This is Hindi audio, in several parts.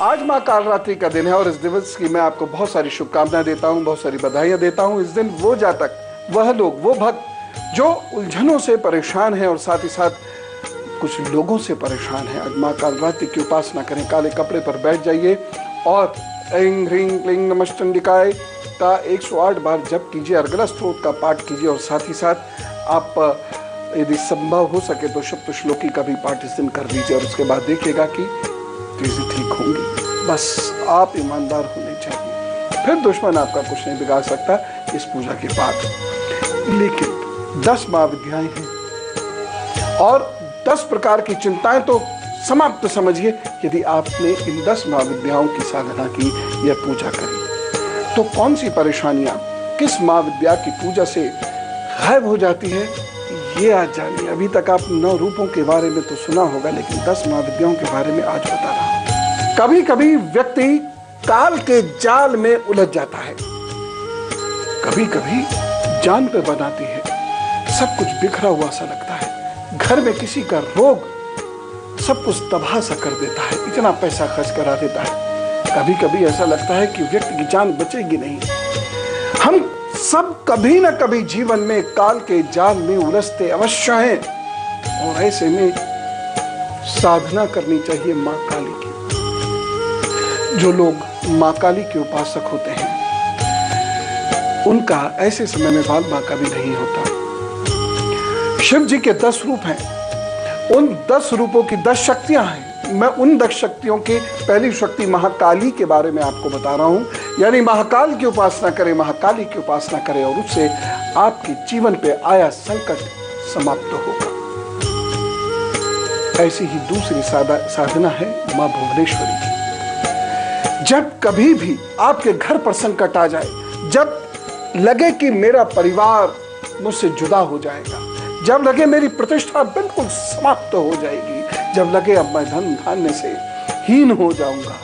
आज माँ कालरात्रि का दिन है और इस दिवस की मैं आपको बहुत सारी शुभकामनाएं देता हूँ, बहुत सारी बधाइयाँ देता हूँ। इस दिन वो जातक, वह लोग, वो भक्त जो उलझनों से परेशान हैं और साथ ही साथ कुछ लोगों से परेशान हैं, आज माँ कालरात्रि की उपासना करें। काले कपड़े पर बैठ जाइए और ऐं ह्रीं क्लीं नमश्चंडिकाय का 108 बार जप कीजिए, अर्गला स्तोत्र का पाठ कीजिए और साथ ही साथ आप यदि संभव हो सके तो सप्त श्लोकी का भी पाठ इस दिन कर लीजिए और उसके बाद देखिएगा कि चीजें ठीक होंगी। बस आप ईमानदार होने चाहिए, फिर दुश्मन आपका कुछ नहीं बिगाड़ सकता इस पूजा के बाद। लेकिन 10 महाविद्याएं हैं और 10 प्रकार की चिंताएं तो समाप्त समझिए यदि आपने इन 10 महाविद्याओं की साधना की या पूजा करी। तो कौन सी परेशानियां किस महाविद्या की पूजा से गायब हो जाती है, ये आज जानिए। अभी तक आप 9 रूपों के बारे में तो सुना होगा, लेकिन 10 महाविद्याओं के बारे में आज बता रहा हूं। कभी कभी व्यक्ति काल के जाल में उलझ जाता है, कभी कभी जान पे बनाती है, सब कुछ बिखरा हुआ सा लगता है। घर में किसी का रोग सब कुछ तबाह सा कर देता है, इतना पैसा खर्च करा देता है। कभी कभी ऐसा लगता है कि व्यक्ति की जान बचेगी नहीं। हम सब कभी न कभी जीवन में काल के जाल में उलझते अवश्य हैं और ऐसे में साधना करनी चाहिए मां काली की। जो लोग मां काली के उपासक होते हैं उनका ऐसे समय में बाल बांका भी नहीं होता। शिव जी के 10 रूप हैं, उन 10 रूपों की 10 शक्तियां हैं। मैं उन 10 शक्तियों की पहली शक्ति महाकाली के बारे में आपको बता रहा हूं, यानी महाकाल की उपासना करें, महाकाली की उपासना करें और उससे आपके जीवन पे आया संकट समाप्त होगा। ऐसी ही दूसरी साधना है मां भुवनेश्वरी की। जब कभी भी आपके घर पर संकट आ जाए, जब लगे कि मेरा परिवार मुझसे जुदा हो जाएगा, जब लगे मेरी प्रतिष्ठा बिल्कुल समाप्त हो जाएगी, जब लगे अब मैं धन धान्य से हीन हो जाऊंगा,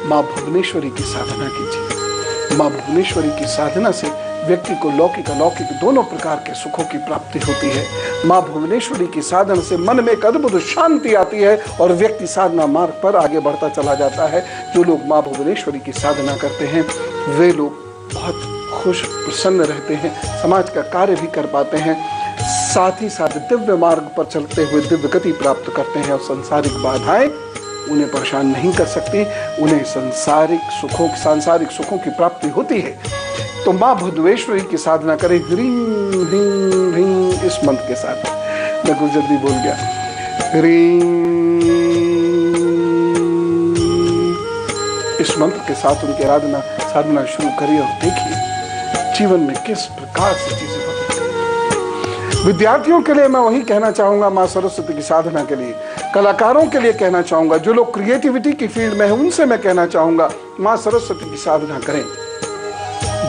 मां भुवनेश्वरी की साधना कीजिए। मां भुवनेश्वरी की साधना से व्यक्ति को लौकिक अलौकिक दोनों प्रकार के सुखों की प्राप्ति होती है। मां भुवनेश्वरी की साधना से मन में एक अद्भुत शांति आती है और व्यक्ति साधना मार्ग पर आगे बढ़ता चला जाता है। जो लोग मां भुवनेश्वरी की साधना करते हैं वे लोग बहुत खुश प्रसन्न रहते हैं, समाज का कार्य भी कर पाते हैं, साथ ही साथ दिव्य मार्ग पर चलते हुए दिव्य गति प्राप्त करते हैं और सांसारिक बाधाएं उन्हें परेशान नहीं कर सकती, उन्हें सांसारिक सुखों की प्राप्ति होती है। तो मां भुवनेश्वरी की साधना करें ह्रीं ह्रीं ह्रीं इस मंत्र के साथ। मैं कुछ जल्दी बोल गया। ह्रीं इस मंत्र के साथ उनकी साधना शुरू करिए और देखिए जीवन में किस प्रकार से चीजें बदलती। विद्यार्थियों के लिए मैं वही कहना चाहूंगा, मां सरस्वती की साधना के लिए, कलाकारों के लिए कहना चाहूंगा, जो लोग क्रिएटिविटी की फील्ड में हैं उनसे मैं कहना चाहूंगा मां सरस्वती की साधना करें।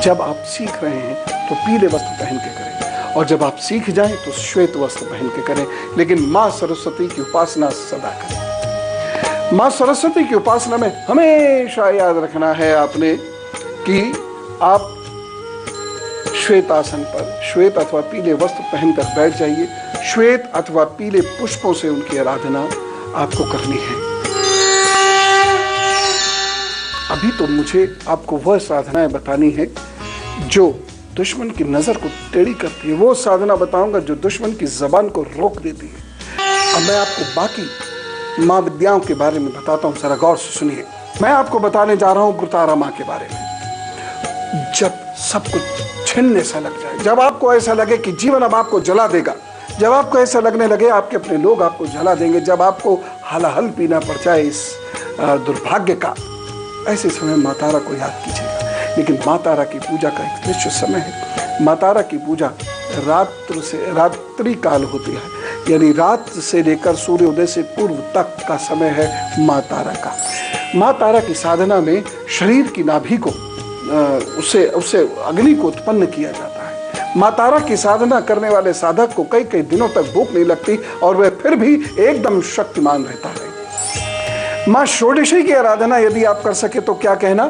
जब आप सीख रहे हैं तो पीले वस्त्र पहन के करें और जब आप सीख जाएं तो श्वेत वस्त्र पहन के करें, लेकिन मां सरस्वती की उपासना सदा करें। मां सरस्वती की उपासना में हमेशा याद रखना है आपने कि आप श्वेत आसन पर श्वेत अथवा पीले वस्त्र पहनकर बैठ जाइए। श्वेत अथवा पीले पुष्पों से उनकी आराधना आपको करनी है। अभी तो मुझे आपको वह साधनाएं बतानी है जो दुश्मन की नजर को टेढ़ी करती है, वो साधना बताऊंगा जो दुश्मन की जबान को रोक देती है। अब मैं आपको बाकी महाविद्याओं के बारे में बताता हूं, जरा गौर से सुनिए। मैं आपको बताने जा रहा हूं गुरुतारा मां के बारे में। जब सब कुछ छिनने सा लग जाए, जब आपको ऐसा लगे कि जीवन अब आपको जला देगा, जब आपको ऐसा लगने लगे आपके अपने लोग आपको जला देंगे, जब आपको हलाहल पीना पड़ जाए इस दुर्भाग्य का, ऐसे समय मां तारा को याद कीजिएगा। लेकिन मां तारा की पूजा का एक निश्चित समय है। मां तारा की पूजा रात्रि काल होती है, यानी रात से लेकर सूर्योदय से पूर्व तक का समय है मां तारा का। मां तारा की साधना में शरीर की नाभि को उससे अग्नि को उत्पन्न किया जाता है। मां तारा की साधना करने वाले साधक को कई कई दिनों तक भूख नहीं लगती और वह फिर भी एकदम शक्तिमान रहता है। मां षोडशी की आराधना यदि आप कर सके तो क्या कहना,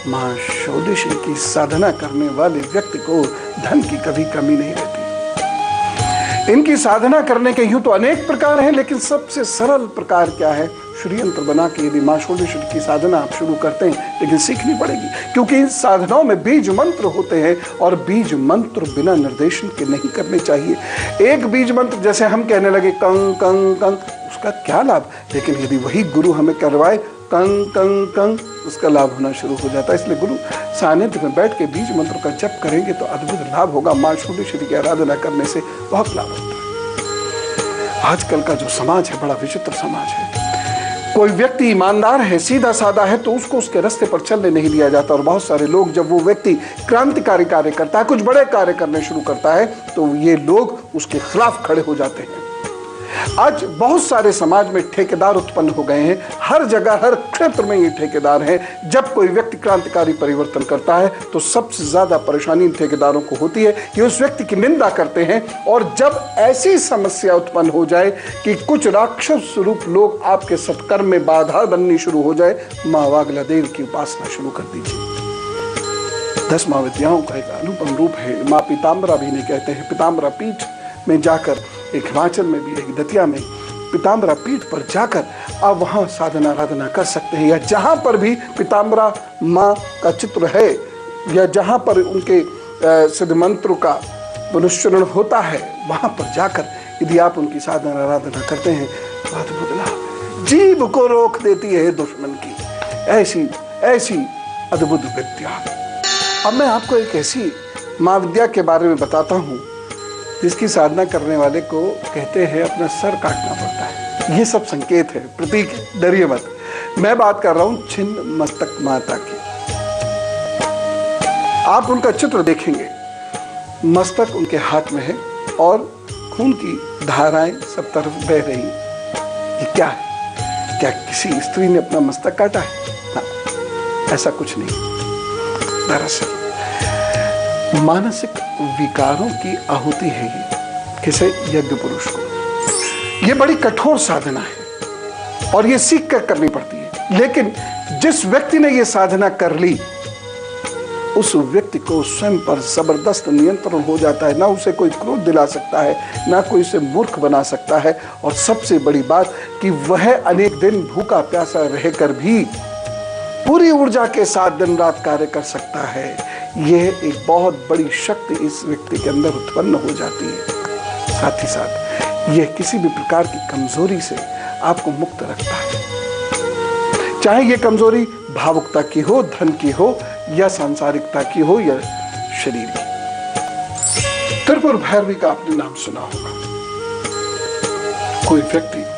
मां षोडशी की साधना करने वाले व्यक्ति को धन की कभी कमी नहीं रहती। इनकी साधना करने के यूं तो अनेक प्रकार हैं, लेकिन सबसे सरल प्रकार क्या है, षड्यंत्र बना के यदि माँ षोडशोपचार की साधना आप शुरू करते हैं, लेकिन सीखनी पड़ेगी, क्योंकि इन साधनाओं में बीज मंत्र होते हैं और बीज मंत्र बिना निर्देशन के नहीं करने चाहिए। एक बीज मंत्र जैसे हम कहने लगे कंग कंग कंग, उसका क्या लाभ, लेकिन यदि वही गुरु हमें करवाए कंग कंग कंग, उसका लाभ होना शुरू हो जाता है। इसलिए गुरु सानिध्य में बैठ के बीज मंत्र का जप करेंगे तो अद्भुत लाभ होगा। माँ षोडशोपचार की आराधना करने से बहुत लाभ होता है। आजकल का जो समाज है बड़ा विचित्र समाज है। कोई व्यक्ति ईमानदार है, सीधा साधा है, तो उसको उसके रास्ते पर चलने नहीं दिया जाता। और बहुत सारे लोग, जब वो व्यक्ति क्रांतिकारी कार्य करता है, कुछ बड़े कार्य करने शुरू करता है, तो ये लोग उसके खिलाफ खड़े हो जाते हैं। आज बहुत सारे समाज में ठेकेदार उत्पन्न हो गए हैं, हर जगह हर क्षेत्र में ये ठेकेदार हैं। जब कोई व्यक्ति क्रांतिकारी परिवर्तन करता है तो सबसे ज्यादा परेशानी इन ठेकेदारों को होती है कि उस व्यक्ति की निंदा करते हैं। और जब ऐसी समस्या उत्पन्न हो जाए कि कुछ राक्षस स्वरूप लोग आपके सत्कर्म में बाधा बननी शुरू हो जाए, माँ वागला देवी की उपासना शुरू कर दीजिए। 10 महाविद्याओं का एक अनुपम रूप है। माँ पीताम्बरा भी नहीं कहते हैं। पीताम्बरा पीठ में जाकर, एक हिमाचल में भी, एक दतिया में, पीताम्बरा पीठ पर जाकर आप वहाँ साधना आराधना कर सकते हैं। या जहाँ पर भी पीताम्बरा माँ का चित्र है या जहाँ पर उनके सिद्ध मंत्रों का पुनश्चरण होता है, वहाँ पर जाकर यदि आप उनकी साधना आराधना करते हैं तो अद्भुत लाभ। जीभ को रोक देती है दुश्मन की, ऐसी ऐसी अद्भुत विद्या। अब मैं आपको एक ऐसी माँ विद्या के बारे में बताता हूँ जिसकी साधना करने वाले को कहते हैं अपना सर काटना पड़ता है। ये सब संकेत है, प्रतीक है, डरिए मत। मैं बात कर रहा हूं छिन्न मस्तक माता की। आप उनका चित्र देखेंगे, मस्तक उनके हाथ में है और खून की धाराएं सब तरफ बह रही। ये क्या है? क्या किसी स्त्री ने अपना मस्तक काटा है? ना, ऐसा कुछ नहीं। दरअसल मानसिक विकारों की आहुति है ये, किसे? यज्ञ पुरुष को। ये बड़ी कठोर साधना है और ये सीख कर करनी पड़ती है। लेकिन जिस व्यक्ति ने ये साधना कर ली, उस व्यक्ति को स्वयं पर जबरदस्त नियंत्रण हो जाता है। ना उसे कोई क्रोध दिला सकता है, ना कोई उसे मूर्ख बना सकता है। और सबसे बड़ी बात कि वह अनेक दिन भूखा प्यासा रहकर भी पूरी ऊर्जा के साथ दिन रात कार्य कर सकता है। यह एक बहुत बड़ी शक्ति इस व्यक्ति के अंदर उत्पन्न हो जाती है। साथ ही साथ यह किसी भी प्रकार की कमजोरी से आपको मुक्त रखता है, चाहे यह कमजोरी भावुकता की हो, धन की हो, या सांसारिकता की हो, या शरीर की। त्रिपुर भैरवी का आपने नाम सुना होगा। कोई व्यक्ति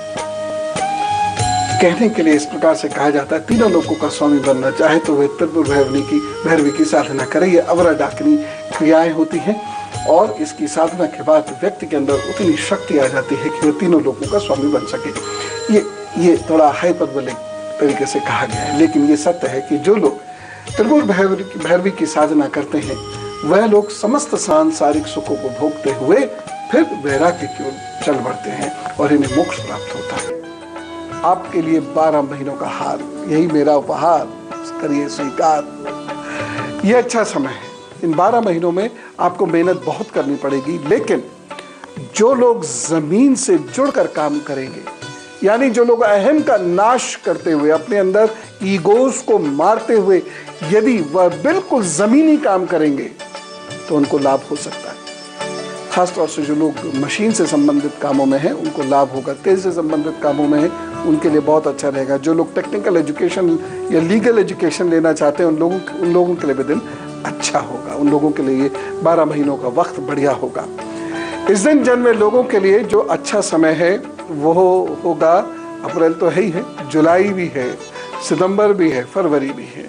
कहने के लिए इस प्रकार से कहा जाता है, तीनों लोगों का स्वामी बनना चाहे तो वह त्रिपुर भैरवी की साधना करे। ये अवरा डाकनी क्रियाएं होती हैं और इसकी साधना के बाद व्यक्ति के अंदर उतनी शक्ति आ जाती है कि वह तीनों लोगों का स्वामी बन सके। ये थोड़ा हाइपरबोलिक तरीके से कहा गया है, लेकिन ये सत्य है कि जो लोग त्रिपुर भैरवी की साधना करते हैं वह लोग समस्त सांसारिक सुखों को भोगते हुए फिर वैराग्य की ओर चल बढ़ते हैं और इन्हें मोक्ष प्राप्त होता है। आपके लिए 12 महीनों का हार, यही मेरा उपहार, करिए स्वीकार। यह अच्छा समय है। इन 12 महीनों में आपको मेहनत बहुत करनी पड़ेगी, लेकिन जो लोग जमीन से जुड़कर काम करेंगे, यानी जो लोग अहम का नाश करते हुए, अपने अंदर ईगोस को मारते हुए यदि वह बिल्कुल जमीनी काम करेंगे तो उनको लाभ हो सकता है। खासतौर से जो लोग मशीन से संबंधित कामों में हैं उनको लाभ होगा। तेज से संबंधित कामों में हैं उनके लिए बहुत अच्छा रहेगा। जो लोग टेक्निकल एजुकेशन या लीगल एजुकेशन लेना चाहते हैं उन लोगों के लिए भी दिन अच्छा होगा। उन लोगों के लिए ये 12 महीनों का वक्त बढ़िया होगा। इस दिन जन्मे लोगों के लिए जो अच्छा समय है वो होगा, अप्रैल तो है ही है, जुलाई भी है, सितंबर भी है, फरवरी भी है।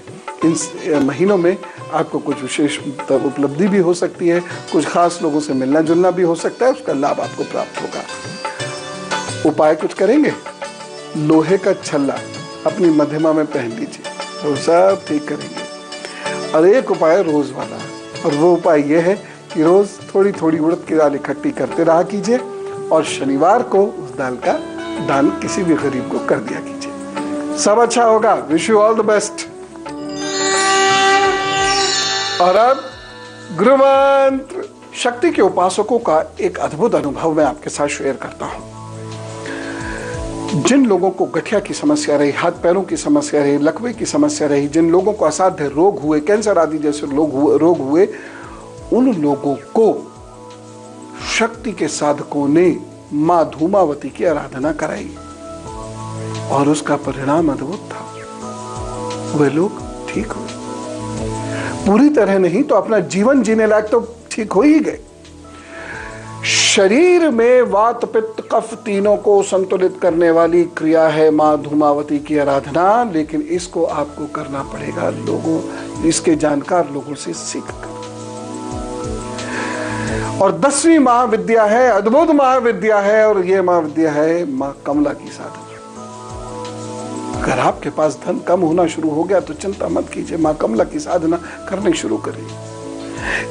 इन महीनों में आपको कुछ विशेष उपलब्धि भी हो सकती है, कुछ खास लोगों से मिलना जुलना भी हो सकता है, उसका लाभ आपको प्राप्त होगा। उपाय कुछ करेंगे, लोहे का छल्ला अपनी मध्यमा में पहन लीजिए तो सब ठीक करेंगे। और एक उपाय रोज वाला, और वो उपाय यह है कि रोज थोड़ी थोड़ी उड़द की दाल इकट्ठी करते रहा कीजिए और शनिवार को उस दाल का दान किसी भी गरीब को कर दिया कीजिए। सब अच्छा होगा। Wish you all the best. और अब गुरु मंत्र। शक्ति के उपासकों का एक अद्भुत अनुभव मैं आपके साथ शेयर करता हूं। जिन लोगों को गठिया की समस्या रही, हाथ पैरों की समस्या रही, लकवे की समस्या रही, जिन लोगों को असाध्य रोग हुए, कैंसर आदि जैसे रोग हुए, उन लोगों को शक्ति के साधकों ने मां धूमावती की आराधना कराई और उसका परिणाम अद्भुत था। वे लोग ठीक हुए, पूरी तरह नहीं तो अपना जीवन जीने लायक तो ठीक हो ही गए। शरीर में वात पित्त कफ तीनों को संतुलित करने वाली क्रिया है मां धूमावती की आराधना, लेकिन इसको आपको करना पड़ेगा लोगों, इसके जानकार लोगों से सीखकर। और 10वीं महाविद्या है, अद्भुत महाविद्या है, और यह महाविद्या है मां कमला की साधना। अगर आपके पास धन कम होना शुरू हो गया तो चिंता मत कीजिए, मां कमला की साधना करनी शुरू करिए।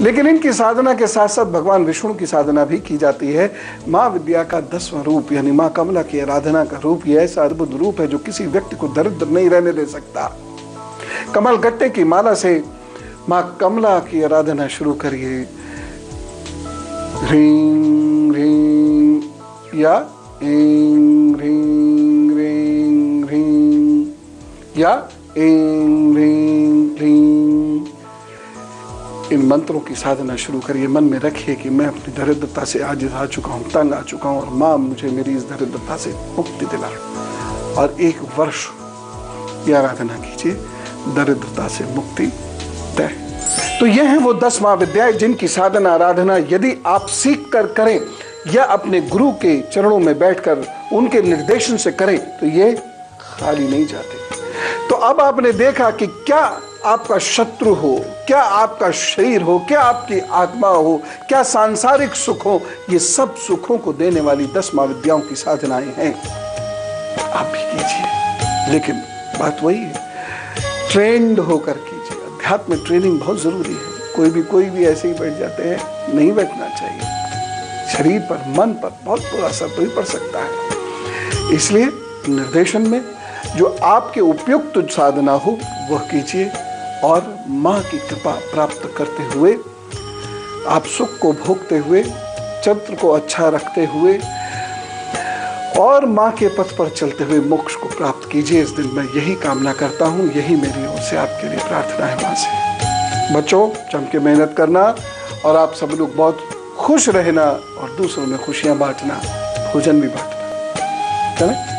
लेकिन इनकी साधना के साथ साथ भगवान विष्णु की साधना भी की जाती है। मां विद्या का 10वां रूप यानी मां कमला की आराधना का रूप यह ऐसा अद्भुत रूप है जो किसी व्यक्ति को दरिद्र नहीं रहने दे सकता। कमल गट्टे की माला से मां कमला की आराधना शुरू करिए। ह्रीं ह्रीं या ऐं ह्रीं ह्रीं ह्रीं या ऐं ह्रीं ह्रीं, इन मंत्रों की साधना शुरू करिए। मन में रखिए कि मैं अपनी दरिद्रता से आजिज आ चुका हूँ, तंग आ चुका हूँ, और माँ मुझे मेरी इस दरिद्रता से मुक्ति दिला। और 1 वर्ष की आराधना कीजिए, दरिद्रता से मुक्ति तय। तो यह है वो 10 महाविद्याएं जिनकी साधना आराधना यदि आप सीख कर करें या अपने गुरु के चरणों में बैठकर उनके निर्देशन से करें तो ये खाली नहीं जाते। तो अब आपने देखा कि क्या आपका शत्रु हो, क्या आपका शरीर हो, क्या आपकी आत्मा हो, क्या सांसारिक सुख हो, ये सब सुखों को देने वाली 10 महाविद्याओं की साधनाएं हैं। आप भी कीजिए, लेकिन बात वही है, ट्रेंड होकर कीजिए। अध्यात्म में ट्रेनिंग बहुत जरूरी है। कोई भी ऐसे ही बैठ जाते हैं, नहीं बैठना चाहिए। शरीर पर, मन पर बहुत बुरा असर भी पड़ सकता है। इसलिए निर्देशन में जो आपके उपयुक्त साधना हो वह कीजिए, और माँ की कृपा प्राप्त करते हुए, आप सुख को भोगते हुए, चरित्र को अच्छा रखते हुए और माँ के पथ पर चलते हुए मोक्ष को प्राप्त कीजिए। इस दिन मैं यही कामना करता हूँ, यही मेरी ओर से आपके लिए प्रार्थना है। माँ से बच्चों, जम के मेहनत करना और आप सब लोग बहुत खुश रहना और दूसरों में खुशियाँ बांटना, भोजन भी बांटना। चलें?